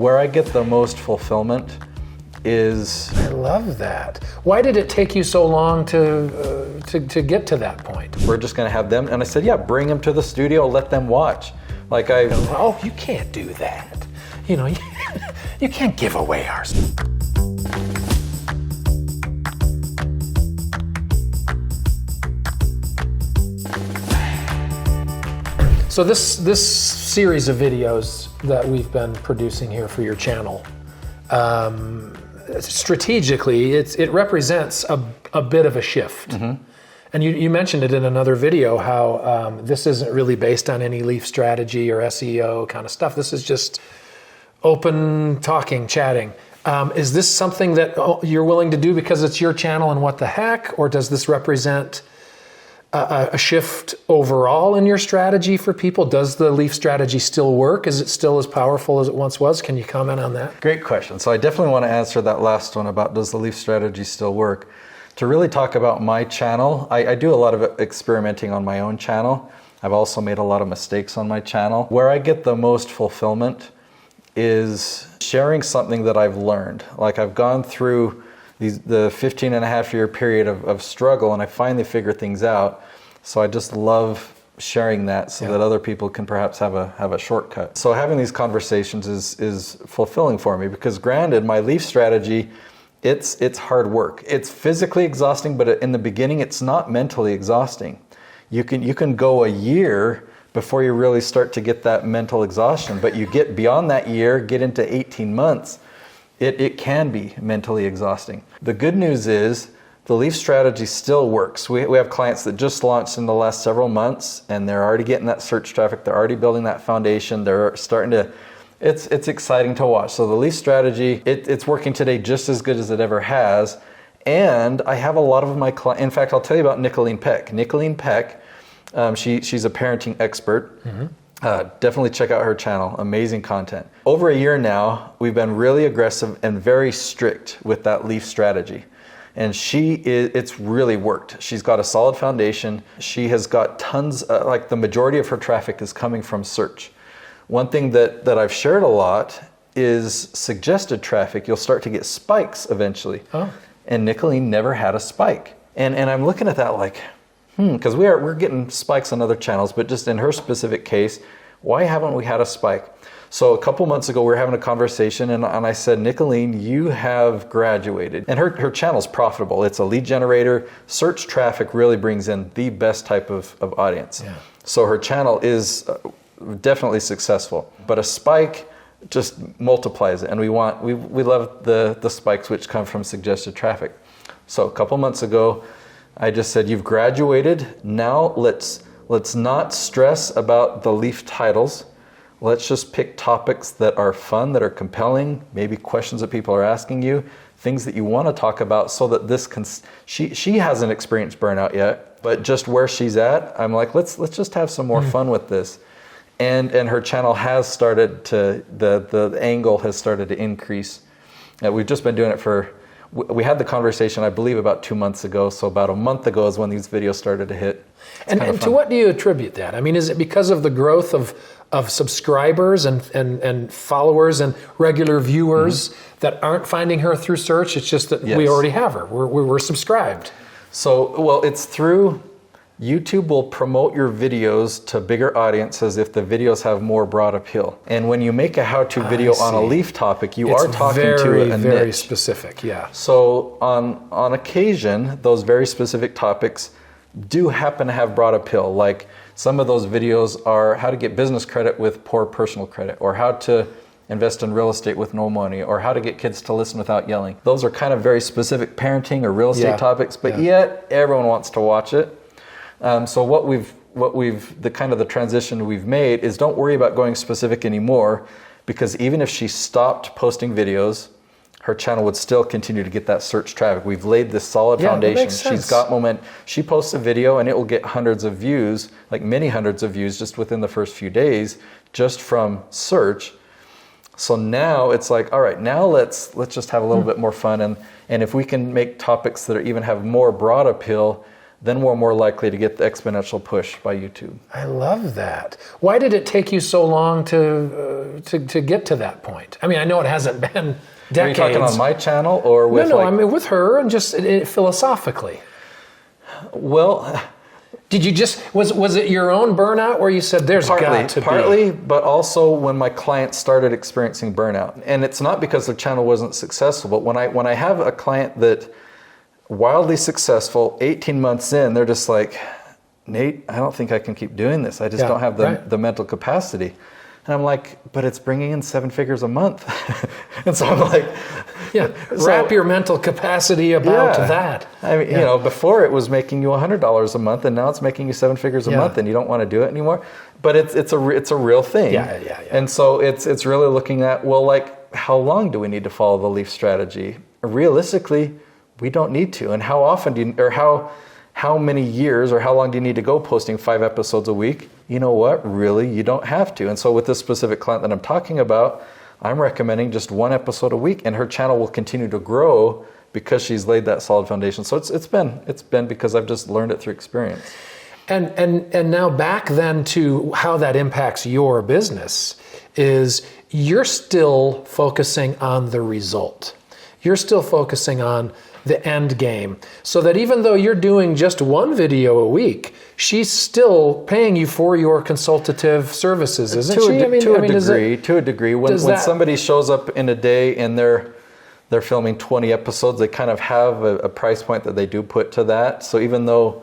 Where I get the most fulfillment is... I love that. Why did it take you so long to get to that point? We're just gonna have them, and I said, yeah, bring them to the studio, let them watch. Like Oh, you can't do that. You know, you can't give away ours. So this series of videos that we've been producing here for your channel, strategically, it represents a bit of a shift. Mm-hmm. And you mentioned it in another video, how this isn't really based on any leaf strategy or SEO kind of stuff. This is just open talking, chatting. Is this something that you're willing to do because it's your channel and what the heck? Or does this represent a shift overall in your strategy for people? Does the leaf strategy still work? Is it still as powerful as it once was? Can you comment on that? Great question. So I definitely want to answer that last one about does the leaf strategy still work? To really talk about my channel, I do a lot of experimenting on my own channel. I've also made a lot of mistakes on my channel. Where I get the most fulfillment is sharing something that I've learned. Like I've gone through the 15 and a half year period of struggle, and I finally figured things out. So I just love sharing that so that other people can perhaps have a shortcut. So having these conversations is fulfilling for me, because granted, my leaf strategy, it's hard work. It's physically exhausting, but in the beginning, it's not mentally exhausting. You can go a year before you really start to get that mental exhaustion, but you get beyond that year, get into 18 months, it can be mentally exhausting. The good news is the leaf strategy still works. We have clients that just launched in the last several months, and they're already getting that search traffic. They're already building that foundation. They're starting to, it's exciting to watch. So the leaf strategy, it's working today just as good as it ever has. And I have a lot of my clients, in fact, I'll tell you about Nicolene Peck. Nicolene Peck, she's a parenting expert. Mm-hmm. Definitely check out her channel, amazing content. Over a year now, we've been really aggressive and very strict with that leaf strategy. And it's really worked. She's got a solid foundation. She has got tons, like the majority of her traffic is coming from search. One thing that I've shared a lot is suggested traffic. You'll start to get spikes eventually. Oh. And Nicolene never had a spike. And I'm looking at that like, because we're getting spikes on other channels, but just in her specific case, why haven't we had a spike? So a couple months ago, we were having a conversation, and I said, Nicolene, you have graduated. And her channel's profitable. It's a lead generator. Search traffic really brings in the best type of audience. Yeah. So her channel is definitely successful. But a spike just multiplies it, and we love the spikes which come from suggested traffic. So a couple months ago, I just said, you've graduated. Now let's not stress about the leaf titles. Let's just pick topics that are fun, that are compelling, maybe questions that people are asking you, things that you want to talk about, so that this can, she hasn't experienced burnout yet, but just where she's at, I'm like, let's just have some more fun with this. And her channel has started to, the angle has started to increase. We've just been doing it we had the conversation, I believe, about 2 months ago. So about a month ago is when these videos started to hit. And to what do you attribute that? I mean, is it because of the growth of subscribers and followers and regular viewers that aren't finding her through search? It's just that we already have her. We're subscribed. So, well, it's through YouTube will promote your videos to bigger audiences if the videos have more broad appeal. And when you make a how-to video on a leaf topic, you are talking to a niche. Very specific, yeah. So on occasion, those very specific topics do happen to have broad appeal. Like some of those videos are how to get business credit with poor personal credit, or how to invest in real estate with no money, or how to get kids to listen without yelling. Those are kind of very specific parenting or real estate topics, but yet everyone wants to watch it. So the transition we've made is don't worry about going specific anymore, because even if she stopped posting videos, her channel would still continue to get that search traffic. We've laid this solid foundation. She's got momentum. She posts a video and it will get hundreds of views, like many hundreds of views just within the first few days, just from search. So now it's like, all right, now let's just have a little bit more fun. And if we can make topics that even have more broad appeal, then we're more likely to get the exponential push by YouTube. I love that. Why did it take you so long to get to that point? I mean, I know it hasn't been decades. Are you talking on my channel or with No, I mean with her and just philosophically. Well, did you just, was it your own burnout where you said there's got to be? Partly, but also when my clients started experiencing burnout. And it's not because their channel wasn't successful, but when I have a client that wildly successful, 18 months in, they're just like, Nate, I don't think I can keep doing this. I just don't have the mental capacity. And I'm like, but it's bringing in 7 figures a month. And so I'm like, wrap your mental capacity about that. I mean, you know, before it was making you $100 a month, and now it's making you 7 figures a month, and you don't want to do it anymore. But it's a real thing. And so it's really looking at, well, like, how long do we need to follow the leaf strategy? Realistically, we don't need to. And how often do you, or how many years or how long do you need to go posting 5 episodes a week? You know what? Really, you don't have to. And so with this specific client that I'm talking about, I'm recommending just 1 episode a week, and her channel will continue to grow because she's laid that solid foundation. So it's been because I've just learned it through experience. And now back then to how that impacts your business is you're still focusing on the result. You're still focusing on the end game, so that even though you're doing just 1 video a week, she's still paying you for your consultative services, isn't she? To a degree. When somebody shows up in a day and they're filming 20 episodes, they kind of have a price point that they do put to that. So even though,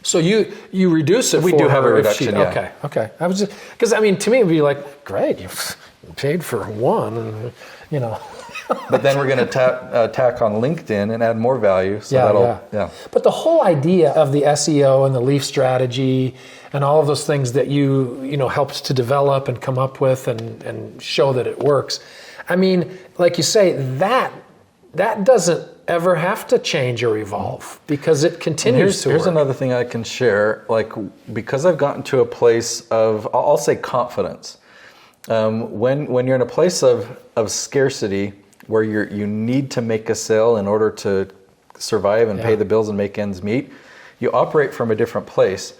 so you reduce it. We do have a reduction. Okay. I was just because to me it'd be like, great, you paid for 1, and, you know. But then we're going to tack on LinkedIn and add more value. So But the whole idea of the SEO and the leaf strategy and all of those things that you helped to develop and come up with and show that it works. I mean, like you say, that doesn't ever have to change or evolve because it continues to work. Here's another thing I can share. Like, because I've gotten to a place of, I'll say, confidence. When you're in a place of scarcity, where you need to make a sale in order to survive and pay the bills and make ends meet, you operate from a different place.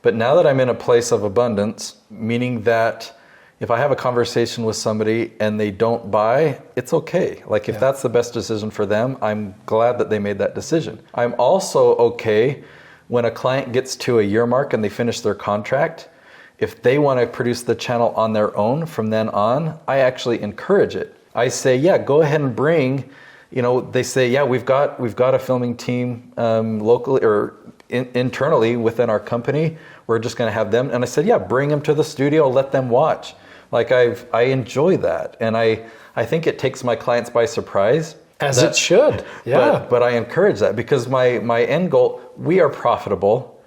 But now that I'm in a place of abundance, meaning that if I have a conversation with somebody and they don't buy, it's okay. Like, if that's the best decision for them, I'm glad that they made that decision. I'm also okay when a client gets to a year mark and they finish their contract. If they want to produce the channel on their own from then on, I actually encourage it. I say, go ahead and bring, they say, we've got a filming team locally or internally within our company. We're just going to have them. And I said, bring them to the studio, let them watch. Like, I enjoy that. And I think it takes my clients by surprise. As it should, But I encourage that because my end goal, we are profitable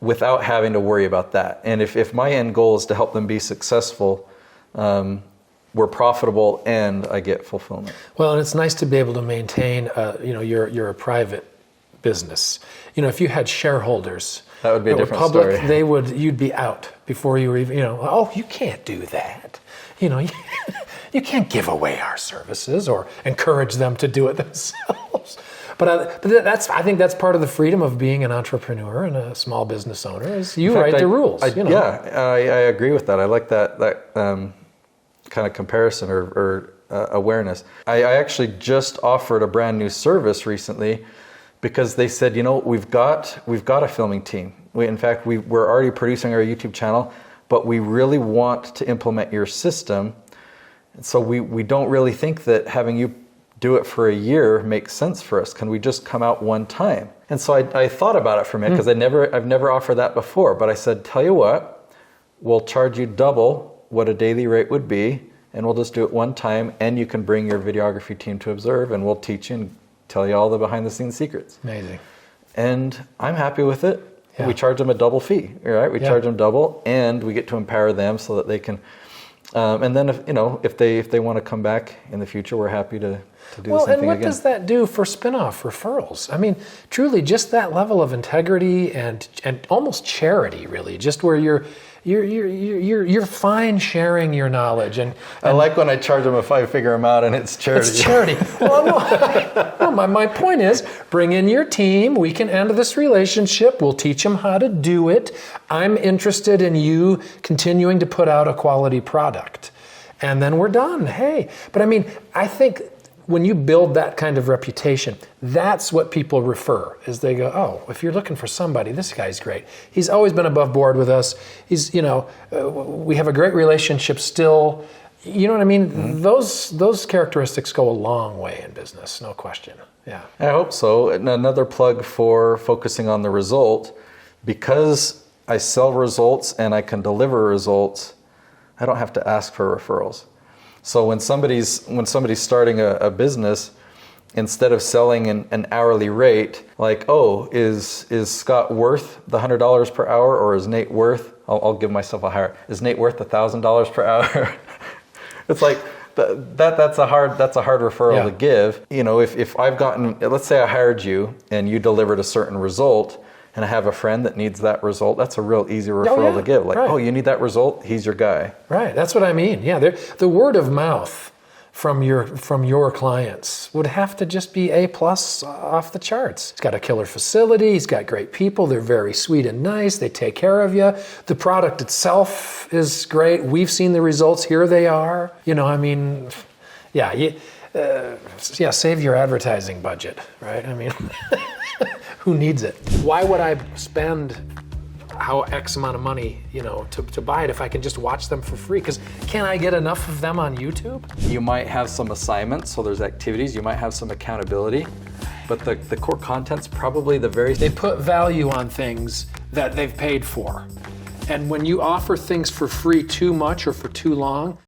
without having to worry about that. And if my end goal is to help them be successful, we're profitable and I get fulfillment. Well, and it's nice to be able to maintain, you're a private business. If you had shareholders, that would be a different public, story. You'd be out before you were even, you can't do that. You can't give away our services or encourage them to do it themselves. But I think that's part of the freedom of being an entrepreneur and a small business owner is you write the rules. I agree with that. I like that kind of comparison or awareness. I actually just offered a brand new service recently because they said, we've got a filming team. We're already producing our YouTube channel, but we really want to implement your system. So we don't really think that having you do it for a year makes sense for us. Can we just come out one time? And so I thought about it for a minute because I've never offered that before. But I said, tell you what, we'll charge you double what a daily rate would be, and we'll just do it one time, and you can bring your videography team to observe, and we'll teach you and tell you all the behind-the-scenes secrets. Amazing. And I'm happy with it. Yeah. We charge them a double fee, right? We charge them double, and we get to empower them so that they can. And then if they want to come back in the future, we're happy to do the same thing again. Well, and what does that do for spin-off referrals? I mean, truly, just that level of integrity and almost charity, really, just where you're you're fine sharing your knowledge. And I like when I charge them if I figure them out and it's charity. it's charity. Well, no, my point is, bring in your team. We can end this relationship. We'll teach them how to do it. I'm interested in you continuing to put out a quality product. And then we're done. Hey, but I mean, I think when you build that kind of reputation, that's what people refer, is they go, oh, if you're looking for somebody, this guy's great. He's always been above board with us. He's, we have a great relationship still. You know what I mean? Mm-hmm. Those characteristics go a long way in business, no question. Yeah. I hope so. And another plug for focusing on the result, because I sell results and I can deliver results, I don't have to ask for referrals. So when somebody's starting a business, instead of selling an hourly rate, like, oh, is Scott worth the $100 per hour, or is Nate worth? I'll give myself a higher. Is Nate worth $1,000 per hour? It's like that's a hard referral to give. If I've gotten, let's say I hired you and you delivered a certain result, and I have a friend that needs that result, that's a real easy referral to give. Like, right. Oh, you need that result? He's your guy. Right, that's what I mean. Yeah, the word of mouth from your clients would have to just be A+ off the charts. He's got a killer facility, he's got great people, they're very sweet and nice, they take care of you. The product itself is great, we've seen the results, here they are. Save your advertising budget, right? I mean, who needs it? Why would I spend X amount of money, to buy it if I can just watch them for free? Because can I get enough of them on YouTube? You might have some assignments, so there's activities, you might have some accountability, but the core content's probably They put value on things that they've paid for. And when you offer things for free too much or for too long,